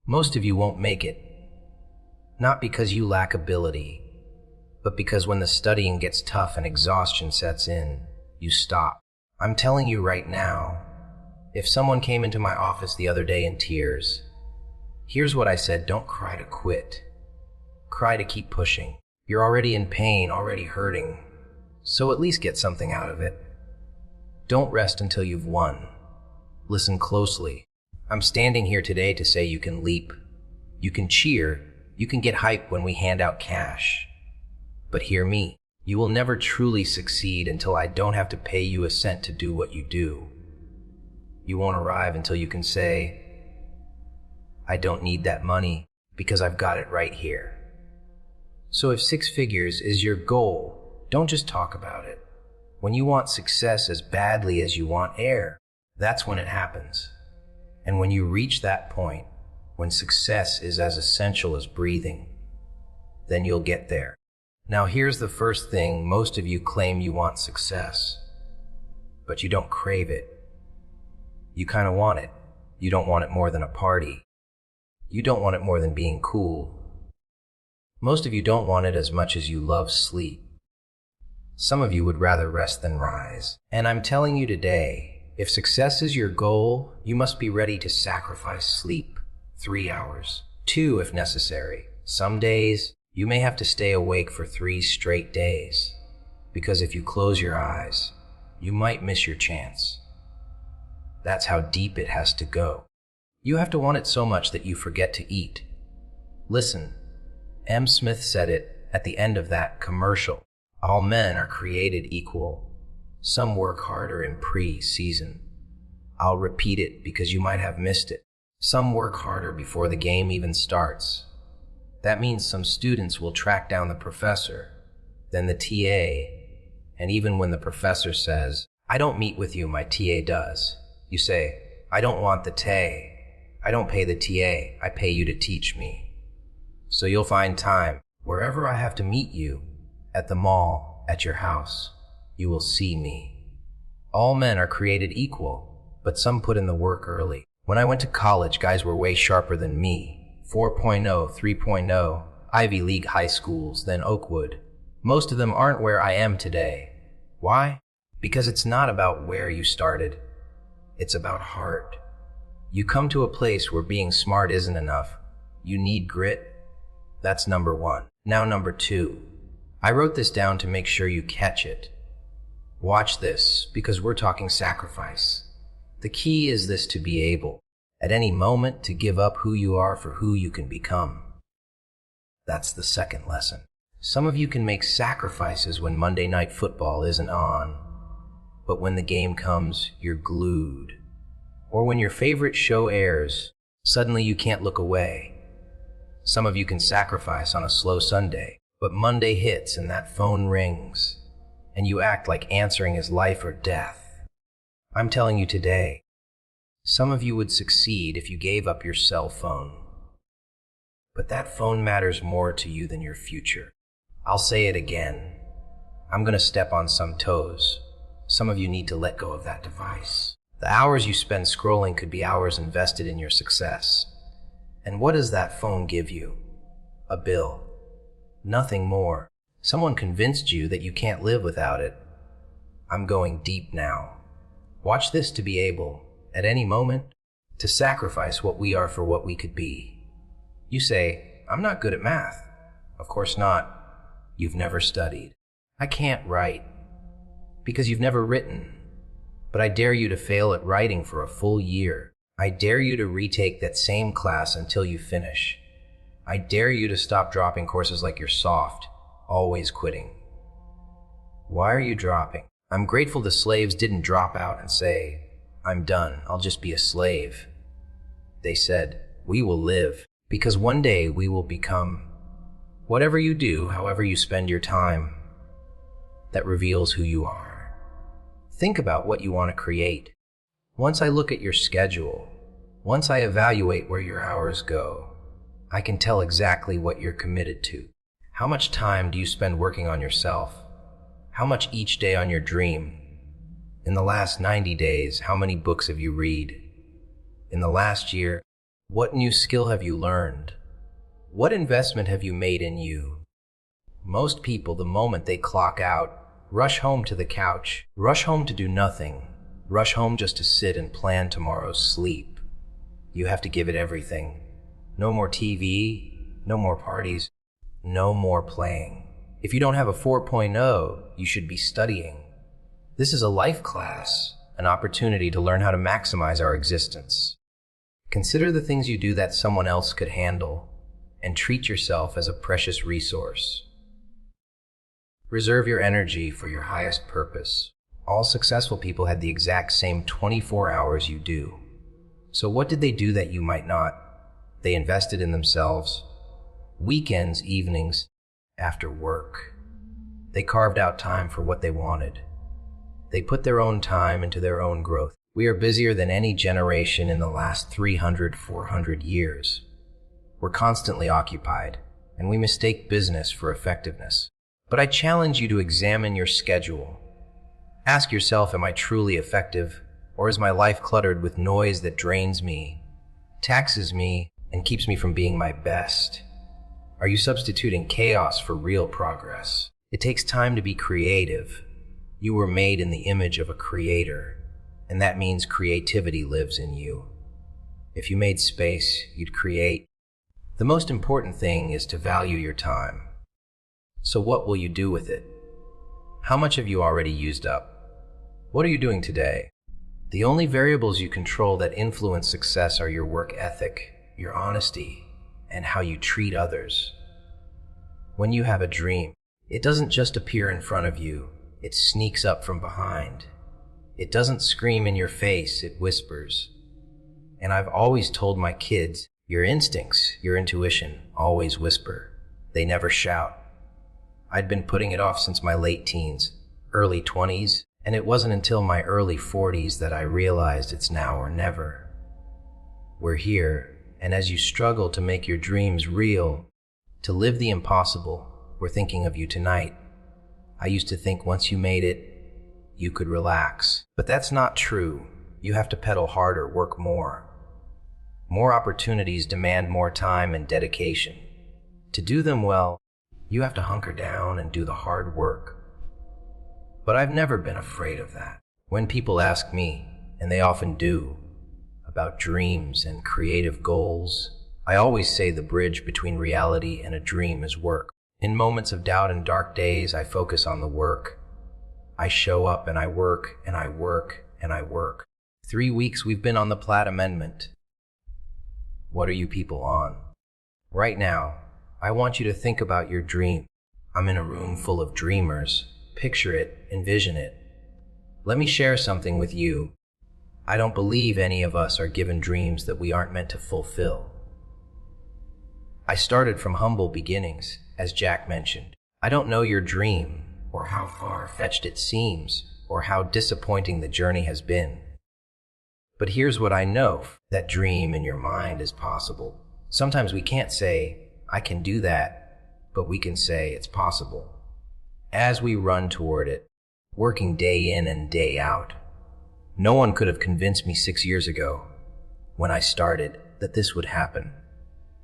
Most of you won't make it, not because you lack ability, but because when the studying gets tough and exhaustion sets in, you stop. I'm telling you right now, if someone came into my office the other day in tears, here's what I said: don't cry to quit. Cry to keep pushing. You're already in pain, already hurting, so at least get something out of it. Don't rest until you've won. Listen closely. I'm standing here today to say you can leap, you can cheer, you can get hype when we hand out cash. But hear me, you will never truly succeed until I don't have to pay you a cent to do what you do. You won't arrive until you can say, I don't need that money because I've got it right here. So if 6 figures is your goal, don't just talk about it. When you want success as badly as you want air, that's when it happens. And when you reach that point, when success is as essential as breathing, then you'll get there. Now here's the first thing: most of you claim you want success, but you don't crave it. You kind of want it. You don't want it more than a party. You don't want it more than being cool. Most of you don't want it as much as you love sleep. Some of you would rather rest than rise. And I'm telling you today, if success is your goal, you must be ready to sacrifice sleep. 3 hours, 2 if necessary. Some days, you may have to stay awake for 3 straight days, because if you close your eyes, you might miss your chance. That's how deep it has to go. You have to want it so much that you forget to eat. Listen, M. Smith said it at the end of that commercial. All men are created equal. Some work harder in pre-season. I'll repeat it because you might have missed it. Some work harder before the game even starts. That means some students will track down the professor, then the TA, and even when the professor says, I don't meet with you, my TA does, you say, I don't want the TA. I don't pay the TA. I pay you to teach me. So you'll find time wherever I have to meet you, at the mall, at your house. You will see me. All men are created equal, but some put in the work early. When I went to college, guys were way sharper than me. 4.0, 3.0, Ivy League high schools, then Oakwood. Most of them aren't where I am today. Why? Because it's not about where you started. It's about heart. You come to a place where being smart isn't enough. You need grit. That's number 1. Now number 2. I wrote this down to make sure you catch it. Watch this, because we're talking sacrifice. The key is this: to be able, at any moment, to give up who you are for who you can become. That's the second lesson. Some of you can make sacrifices when Monday Night Football isn't on, but when the game comes, you're glued. Or when your favorite show airs, suddenly you can't look away. Some of you can sacrifice on a slow Sunday, but Monday hits and that phone rings, and you act like answering is life or death. I'm telling you today, some of you would succeed if you gave up your cell phone. But that phone matters more to you than your future. I'll say it again. I'm going to step on some toes. Some of you need to let go of that device. The hours you spend scrolling could be hours invested in your success. And what does that phone give you? A bill. Nothing more. Someone convinced you that you can't live without it. I'm going deep now. Watch this: to be able, at any moment, to sacrifice what we are for what we could be. You say, I'm not good at math. Of course not. You've never studied. I can't write, because you've never written. But I dare you to fail at writing for a full year. I dare you to retake that same class until you finish. I dare you to stop dropping courses like you're soft, always quitting. Why are you dropping? I'm grateful the slaves didn't drop out and say, I'm done, I'll just be a slave. They said, we will live, because one day we will become. Whatever you do, however you spend your time, that reveals who you are. Think about what you want to create. Once I look at your schedule, once I evaluate where your hours go, I can tell exactly what you're committed to. How much time do you spend working on yourself? How much each day on your dream? In the last 90 days, how many books have you read? In the last year, What new skill have you learned? What investment have you made in you? Most people, the moment they clock out, rush home to the couch, rush home to do nothing, rush home just to sit and plan tomorrow's sleep. You have to give it everything. No more TV, no more parties, no more playing. If you don't have a 4.0, you should be studying. This is a life class, an opportunity to learn how to maximize our existence. Consider the things you do that someone else could handle, and treat yourself as a precious resource. Reserve your energy for your highest purpose. All successful people had the exact same 24 hours you do. So what did they do that you might not? They invested in themselves. Weekends, evenings, after work. They carved out time for what they wanted. They put their own time into their own growth. We are busier than any generation in the last 300, 400 years. We're constantly occupied, and we mistake business for effectiveness. But I challenge you to examine your schedule. Ask yourself, am I truly effective, or is my life cluttered with noise that drains me, taxes me, and keeps me from being my best? Are you substituting chaos for real progress? It takes time to be creative. You were made in the image of a creator, and that means creativity lives in you. If you made space, you'd create. The most important thing is to value your time. So what will you do with it? How much have you already used up? What are you doing today? The only variables you control that influence success are your work ethic, your honesty, and how you treat others. When you have a dream, it doesn't just appear in front of you, it sneaks up from behind. It doesn't scream in your face, it whispers. And I've always told my kids, your instincts, your intuition, always whisper. They never shout. I'd been putting it off since my late teens, early 20s, and it wasn't until my early 40s that I realized it's now or never. We're here, and as you struggle to make your dreams real, to live the impossible, we're thinking of you tonight. I used to think once you made it, you could relax. But that's not true. You have to pedal harder, work more. More opportunities demand more time and dedication. To do them well, you have to hunker down and do the hard work. But I've never been afraid of that. When people ask me, and they often do, about dreams and creative goals, I always say the bridge between reality and a dream is work. In moments of doubt and dark days, I focus on the work. I show up and I work and I work and I work. 3 weeks we've been on the Platt Amendment. What are you people on? Right now, I want you to think about your dream. I'm in a room full of dreamers. Picture it, envision it. Let me share something with you. I don't believe any of us are given dreams that we aren't meant to fulfill. I started from humble beginnings, as Jack mentioned. I don't know your dream, or how far-fetched it seems, or how disappointing the journey has been. But here's what I know, that dream in your mind is possible. Sometimes we can't say, I can do that, but we can say it's possible. As we run toward it, working day in and day out. No one could have convinced me 6 years ago, when I started, that this would happen.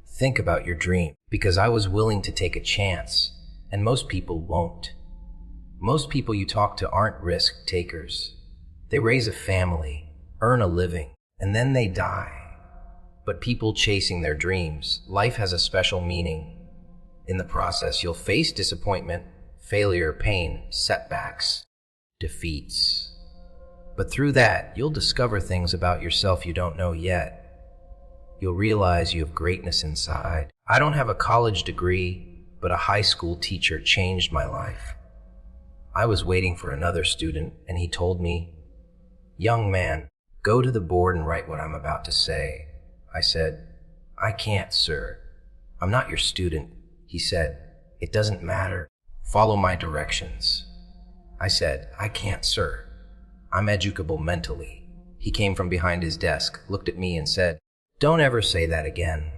Think about your dream, because I was willing to take a chance, and most people won't. Most people you talk to aren't risk takers. They raise a family, earn a living, and then they die. But people chasing their dreams, life has a special meaning. In the process, you'll face disappointment, failure, pain, setbacks, defeats. But through that, you'll discover things about yourself you don't know yet. You'll realize you have greatness inside. I don't have a college degree, but a high school teacher changed my life. I was waiting for another student, and he told me, "Young man, go to the board and write what I'm about to say." I said, "I can't, sir. I'm not your student." He said, "It doesn't matter. Follow my directions." I said, "I can't, sir. I'm educable mentally." He came from behind his desk, looked at me and said, "Don't ever say that again.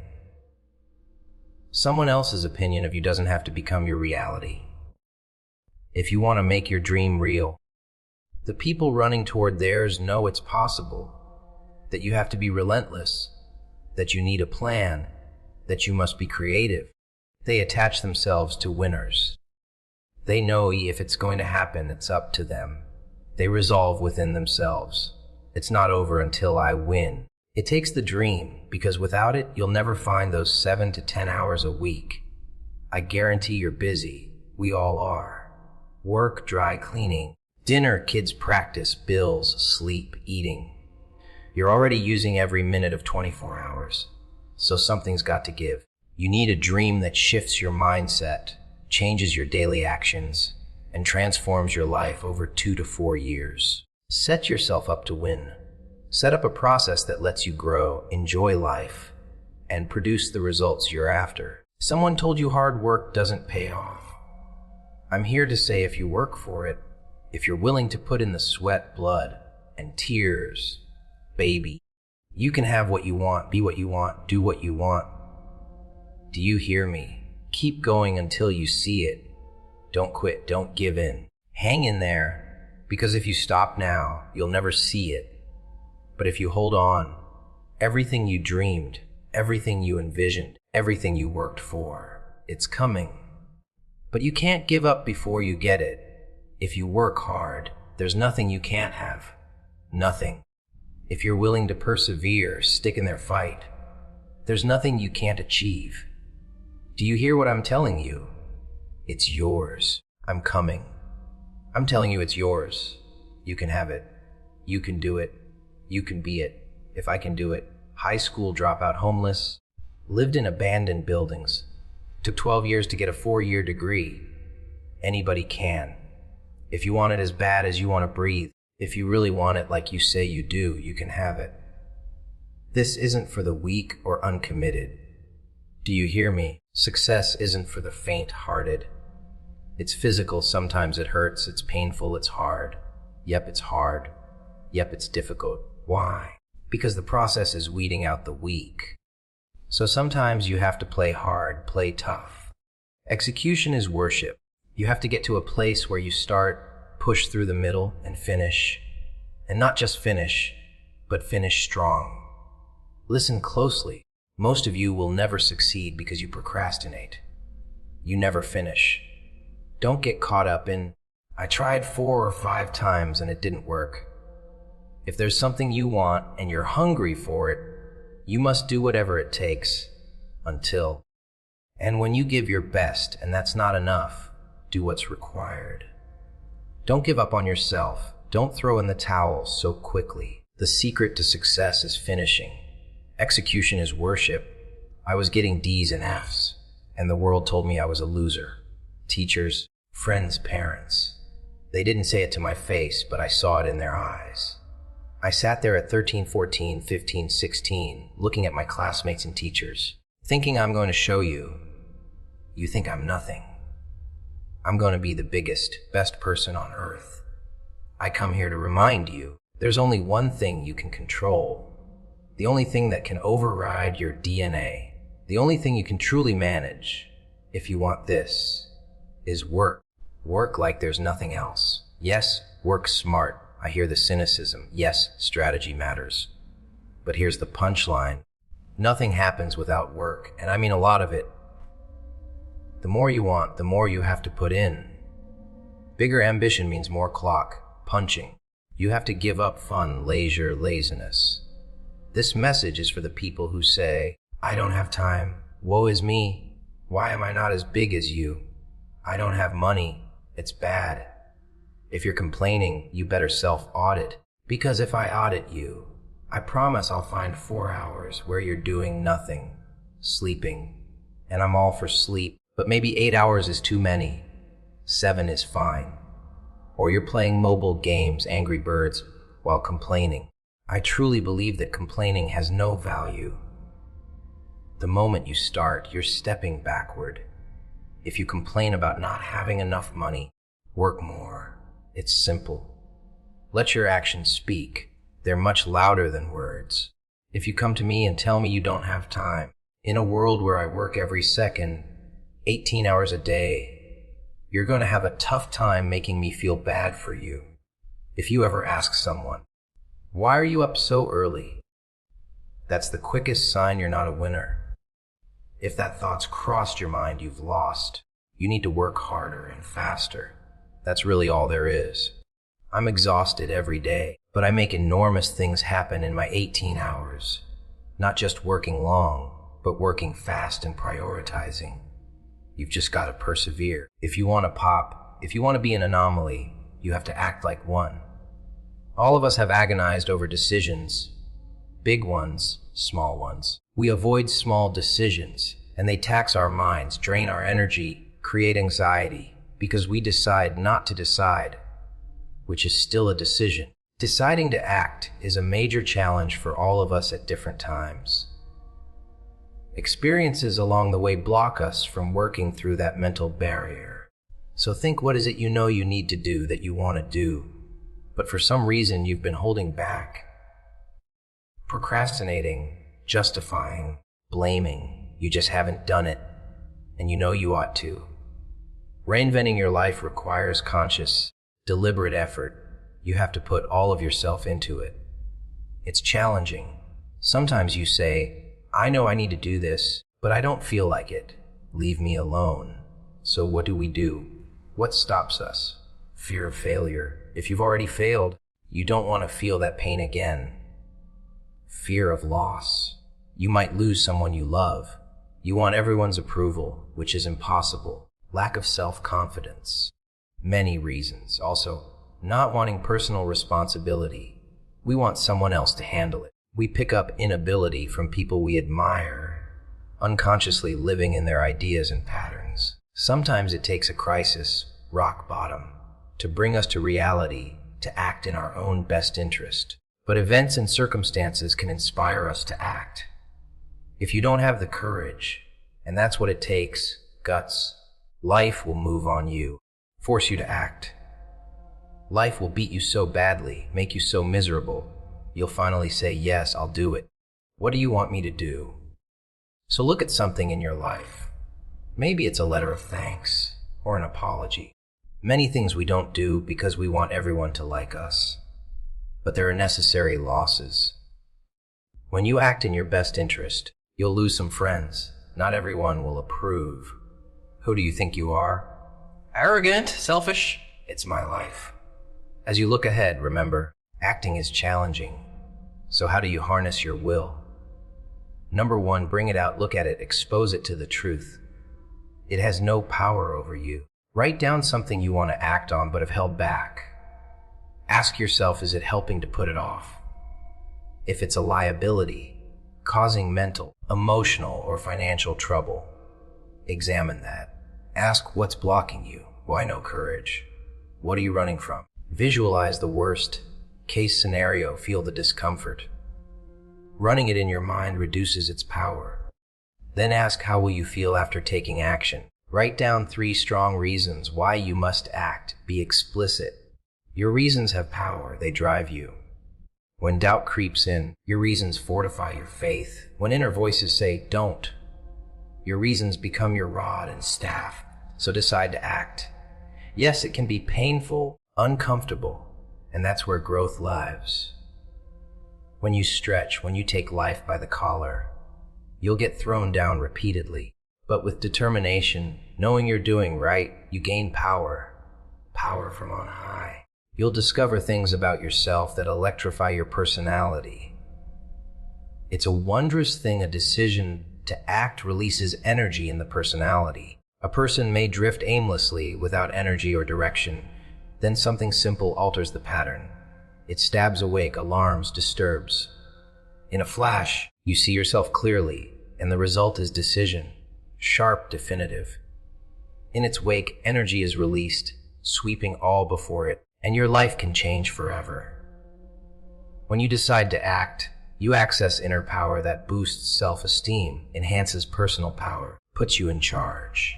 Someone else's opinion of you doesn't have to become your reality. If you want to make your dream real, the people running toward theirs know it's possible, that you have to be relentless, that you need a plan, that you must be creative. They attach themselves to winners. They know if it's going to happen, it's up to them. They resolve within themselves. It's not over until I win. It takes the dream, because without it, you'll never find those 7 to 10 hours a week. I guarantee you're busy. We all are. Work, dry cleaning, dinner, kids practice, bills, sleep, eating. You're already using every minute of 24 hours. So something's got to give. You need a dream that shifts your mindset, changes your daily actions, and transforms your life over 2 to 4 years. Set yourself up to win. Set up a process that lets you grow, enjoy life, and produce the results you're after. Someone told you hard work doesn't pay off. I'm here to say if you work for it, if you're willing to put in the sweat, blood, and tears, baby, you can have what you want, be what you want, do what you want. Do you hear me? Keep going until you see it. Don't quit, don't give in. Hang in there, because if you stop now, you'll never see it. But if you hold on, everything you dreamed, everything you envisioned, everything you worked for, it's coming. But you can't give up before you get it. If you work hard, there's nothing you can't have. Nothing. If you're willing to persevere, stick in their fight, there's nothing you can't achieve. Do you hear what I'm telling you? It's yours. I'm coming. I'm telling you it's yours. You can have it. You can do it. You can be it. If I can do it. High school dropout, homeless, lived in abandoned buildings, took 12 years to get a 4-year degree. Anybody can. If you want it as bad as you want to breathe, if you really want it like you say you do, you can have it. This isn't for the weak or uncommitted. Do you hear me? Success isn't for the faint-hearted. It's physical, sometimes it hurts, it's painful, it's hard. Yep, it's hard. Yep, it's difficult. Why? Because the process is weeding out the weak. So sometimes you have to play hard, play tough. Execution is worship. You have to get to a place where you start, push through the middle, and finish. And not just finish, but finish strong. Listen closely. Most of you will never succeed because you procrastinate. You never finish. Don't get caught up in, I tried 4 or 5 times and it didn't work. If there's something you want and you're hungry for it, you must do whatever it takes until. And when you give your best and that's not enough, do what's required. Don't give up on yourself. Don't throw in the towel so quickly. The secret to success is finishing. Execution is worship. I was getting D's and F's, and the world told me I was a loser. Teachers, friends, parents. They didn't say it to my face, but I saw it in their eyes. I sat there at 13, 14, 15, 16, looking at my classmates and teachers, thinking I'm going to show you. You think I'm nothing. I'm going to be the biggest, best person on earth. I come here to remind you, there's only one thing you can control. The only thing that can override your DNA. The only thing you can truly manage, if you want this, is work. Work like there's nothing else. Yes, work smart. I hear the cynicism. Yes, strategy matters. But here's the punchline. Nothing happens without work, and I mean a lot of it. The more you want, the more you have to put in. Bigger ambition means more clock, punching. You have to give up fun, leisure, laziness. This message is for the people who say, I don't have time. Woe is me. Why am I not as big as you? I don't have money. It's bad. If you're complaining, you better self-audit. Because if I audit you, I promise I'll find 4 hours where you're doing nothing, sleeping. And I'm all for sleep, but maybe 8 hours is too many. 7 is fine. Or you're playing mobile games, Angry Birds, while complaining. I truly believe that complaining has no value. The moment you start, you're stepping backward. If you complain about not having enough money, work more. It's simple. Let your actions speak. They're much louder than words. If you come to me and tell me you don't have time, in a world where I work every second, 18 hours a day, you're going to have a tough time making me feel bad for you. If you ever ask someone, why are you up so early? That's the quickest sign you're not a winner. If that thought's crossed your mind, you've lost. You need to work harder and faster. That's really all there is. I'm exhausted every day, but I make enormous things happen in my 18 hours. Not just working long, but working fast and prioritizing. You've just got to persevere. If you want to pop, if you want to be an anomaly, you have to act like one. All of us have agonized over decisions, big ones, small ones. We avoid small decisions, and they tax our minds, drain our energy, create anxiety, because we decide not to decide, which is still a decision. Deciding to act is a major challenge for all of us at different times. Experiences along the way block us from working through that mental barrier. So think, what is it you know you need to do, that you want to do, but for some reason you've been holding back? Procrastinating, justifying, blaming. You just haven't done it, and you know you ought to. Reinventing your life requires conscious, deliberate effort. You have to put all of yourself into it. It's challenging. Sometimes you say, I know I need to do this, but I don't feel like it. Leave me alone. So what do? What stops us? Fear of failure. If you've already failed, you don't want to feel that pain again. Fear of loss. You might lose someone you love. You want everyone's approval, which is impossible. Lack of self-confidence. Many reasons. Also, not wanting personal responsibility. We want someone else to handle it. We pick up inability from people we admire, unconsciously living in their ideas and patterns. Sometimes it takes a crisis, rock bottom, to bring us to reality, to act in our own best interest. But events and circumstances can inspire us to act. If you don't have the courage, and that's what it takes, guts, life will move on you, force you to act. Life will beat you so badly, make you so miserable, you'll finally say, yes, I'll do it. What do you want me to do? So look at something in your life. Maybe it's a letter of thanks or an apology. Many things we don't do because we want everyone to like us. But there are necessary losses. When you act in your best interest, you'll lose some friends. Not everyone will approve. Who do you think you are? Arrogant, selfish? It's my life. As you look ahead, remember, acting is challenging. So how do you harness your will? Number one, bring it out, look at it, expose it to the truth. It has no power over you. Write down something you want to act on but have held back. Ask yourself, is it helping to put it off? If it's a liability, causing mental, emotional, or financial trouble, examine that. Ask, what's blocking you? Why no courage? What are you running from? Visualize the worst case scenario, feel the discomfort. Running it in your mind reduces its power. Then ask, how will you feel after taking action? Write down 3 strong reasons why you must act. Be explicit. Your reasons have power, they drive you. When doubt creeps in, your reasons fortify your faith. When inner voices say, don't, your reasons become your rod and staff. So decide to act. Yes, it can be painful, uncomfortable, and that's where growth lives. When you stretch, when you take life by the collar, you'll get thrown down repeatedly. But with determination, knowing you're doing right, you gain power. Power from on high. You'll discover things about yourself that electrify your personality. It's a wondrous thing. A decision to act releases energy in the personality. A person may drift aimlessly without energy or direction. Then something simple alters the pattern. It stabs awake, alarms, disturbs. In a flash, you see yourself clearly, and the result is decision. Sharp, definitive. In its wake, energy is released, sweeping all before it, and your life can change forever. When you decide to act, you access inner power that boosts self-esteem, enhances personal power, puts you in charge.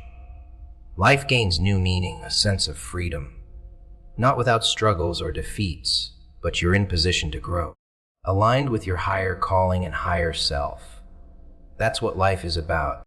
Life gains new meaning, a sense of freedom. Not without struggles or defeats, but you're in position to grow. Aligned with your higher calling and higher self. That's what life is about.